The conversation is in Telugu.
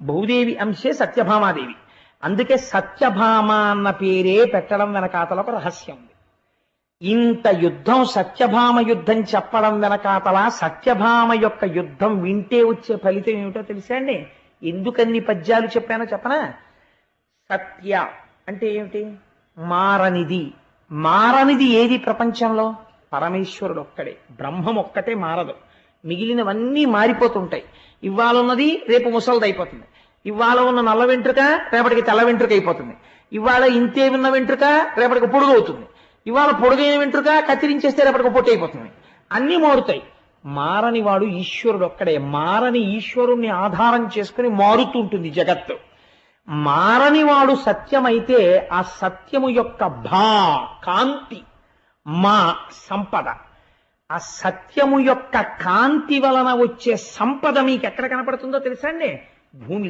భూదేవి అంశే సత్యభామాదేవి. అందుకే సత్యభామ అన్న పేరే పెట్టడం వెనకాతల ఒక రహస్యం ఉంది. ఇంత యుద్ధం, సత్యభామ యుద్ధం చెప్పడం వెనకాతల సత్యభామ యొక్క యుద్ధం వింటే వచ్చే ఫలితం ఏమిటో తెలుసా అండి? ఎందుకన్ని పద్యాలు చెప్పానో చెప్పనా? సత్య అంటే ఏమిటి? మారనిది. మారనిది ఏది ప్రపంచంలో? పరమేశ్వరుడు ఒక్కడే. బ్రహ్మం ఒక్కటే మారదు, మిగిలినవన్నీ మారిపోతుంటాయి. ఇవాళ ఉన్నది రేపు ముసలిదైపోతుంది. ఇవాళ ఉన్న నల్ల వెంట్రుక రేపటికి తెల్ల వెంట్రుక అయిపోతుంది. ఇవాళ ఇంతే ఉన్న వెంట్రుక రేపటికి పొడుగు అవుతుంది. ఇవాళ పొడుగైన వెంట్రుక కత్తిరించేస్తే రేపటికి పొట్టి అయిపోతుంది. అన్నీ మారుతాయి. మారని వాడు ఈశ్వరుడు ఒక్కడే. మారని ఈశ్వరుణ్ణి ఆధారం చేసుకుని మారుతుంటుంది జగత్తు. మారని వాడు సత్యమైతే ఆ సత్యము యొక్క కాంతి, మా సంపద. ఆ సత్యము యొక్క కాంతి వలన వచ్చే సంపద మీకు ఎక్కడ కనపడుతుందో తెలుసా అండి? భూమి